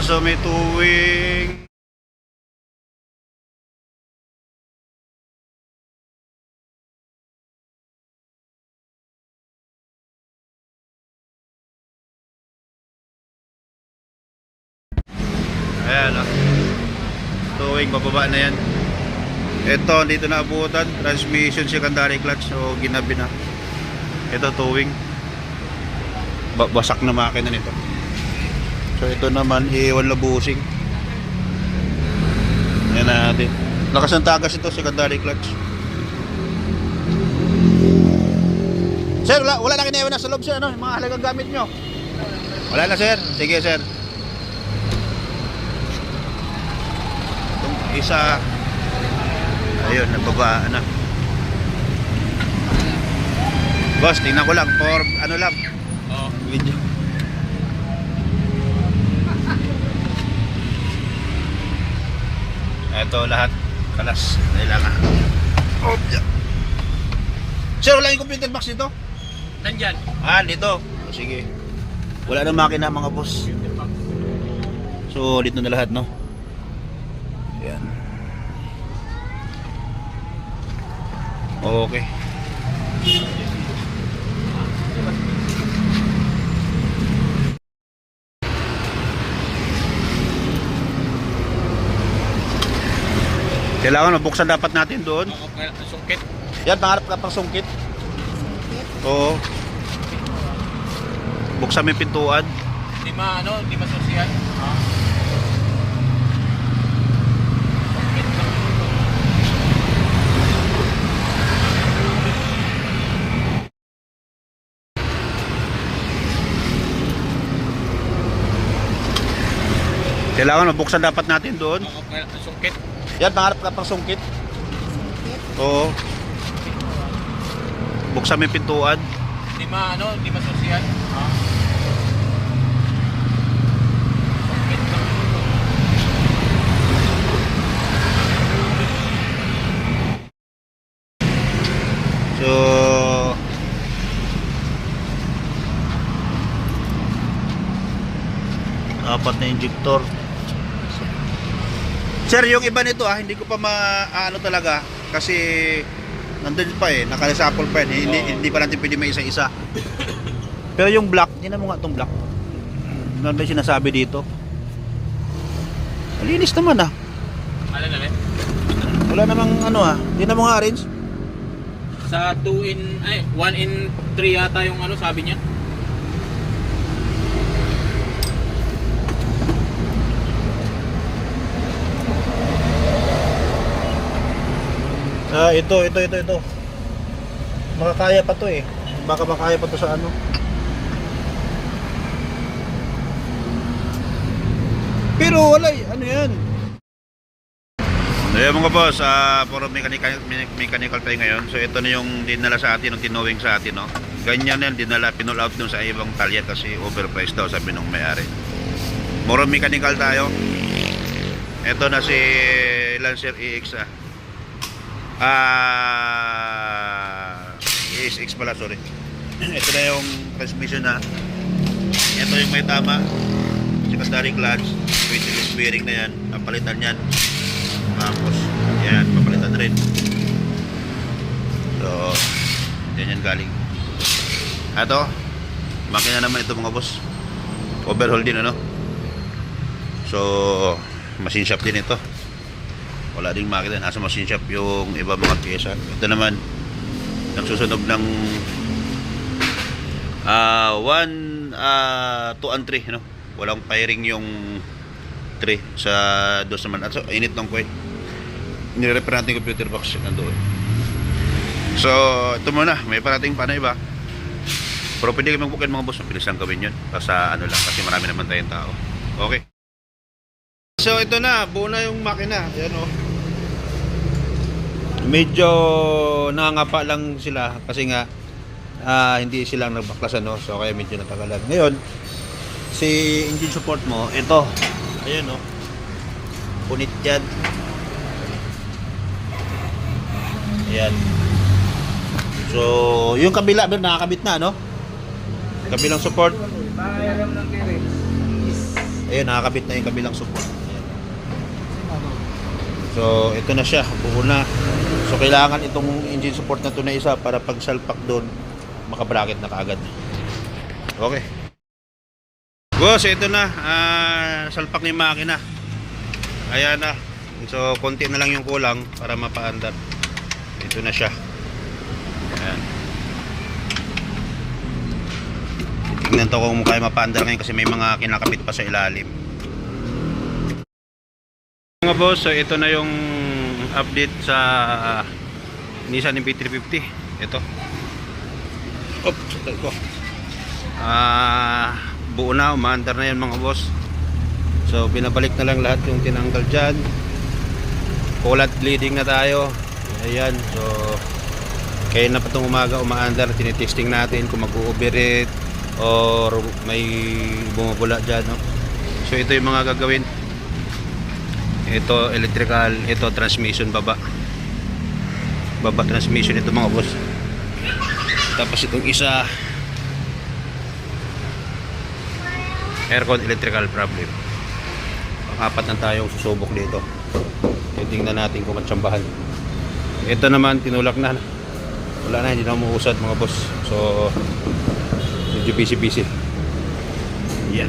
So may tuwing. Ayan o. Tuwing bababa na yan. Ito dito na abutan. Transmission secondary clutch. So ginabi na. Ito tuwing. Basak na makina nito. So ito naman iwan labusing. Yan natin. Lakas ng tagas ito secondary clutch. Sir, wala na kinayawan na sa loob sir, ano? Yung mga halagang gamit nyo. Wala na sir. Sige sir. Itong isa. Ayun, nababa na. Boss, tingnan ko lang for ano lang. Video. Ito lahat kalas. Kailangan. Oh, yeah. Sir, wala yung computer box dito? Nandyan. Dito. Sige. Wala na makina mga boss. So, dito na lahat, no? Ayan. Okay. Kailangan mabuksan dapat natin doon. Sungkit. Yan, pangarap ka pang sungkit. Oo. Buksan mo yung pintuan. Hindi masusiyan. Kailangan mabuksan dapat natin doon. Sungkit. Yan, pangarap ka pang sungkit. Oo. Buksan mo yung pintuan. Hindi masusiyan. So apat na injector. Sir, yung iba nito hindi ko pa maano talaga kasi nandun pa nakalisapol pa yan. Hindi pa natin pwede may isa-isa. Pero yung black, hindi na mo nga itong black. Ano ba yung sinasabi dito? Malinis naman Ano na rin? Wala namang hindi na mo nga arrange. Sa 1 in 3 yata yung sabi niya. Ito. Makakaya pa to Baka makaya pa to sa ano. Pero wala ano yan. Ayan mga boss, puro mechanical tayo ngayon. So ito na yung dinala sa atin, yung tinowing sa atin, no. Ganyan yan, dinala, pinull out dun sa ibang talya kasi overpriced daw, sabi nung may-ari. Puro mechanical tayo. Ito na si Lancer EX ESX pala, sorry. Ito na yung transmission na. Ito yung may tama. Secondary clutch, weightless bearing na yan. Papalitan yan. Tapos, yan, papalitan rin. So, yan galing. Ito, makina naman ito mga boss. Overhaul din, So, machine shop din ito. Wala ding makina, nasa machine shop yung iba mga pyesa. Ito naman, nagsusunog ng 1, 2 and 3, Walang firing yung 3 sa dos naman. At so, init ng kway. Nire-repair natin yung computer box nandoon. So, ito muna. May parating pa na iba. Pero pwede kami mag-book mga boss. Mabilis lang gawin yun. Basta lang kasi marami naman tayong tao. Okay. So, ito na. Buo na yung makina. Ayan Medyo nangangapa lang sila kasi nga hindi silang nagbaklasan, So, kaya medyo natagalan. Ngayon, si engine support mo, ito. Ayan, punit yan. Ayan. So, yung kabila, nakakabit na, Kabilang support. Ayun, nakakabit na yung kabilang support. Ayan. So, ito na siya, buo na. So, kailangan itong engine support na ito na isa para pag salpak doon, makabracket na kaagad. Okay. Boss, ito na. Salpak ni makina. Ayan na. So, konti na lang yung kulang para mapaandar. Ito na siya. Ayan. Titignan to kung kaya mapaandar ngayon kasi may mga kinakabit pa sa ilalim. Mga boss, so ito na yung update sa Nissan NV350. Ito. Oops, ko. Buo na, umaandar na yan mga boss. So binabalik na lang lahat yung tinanggal dyan. Coolant bleeding na tayo. Ayan, so kaya na pa itong umaga umaandar. Tinitesting natin kung mag-overheat or may bumabula dyan, no? So ito yung mga gagawin. Ito electrical, ito transmission baba transmission ito mga boss. Tapos itong isa aircon electrical problem. Pang-apat na tayong susubok dito. Tingnan natin kung matsambahan. Ito naman tinulak na. Wala na, hindi na umuusad mga boss. So medyo busy. Yan.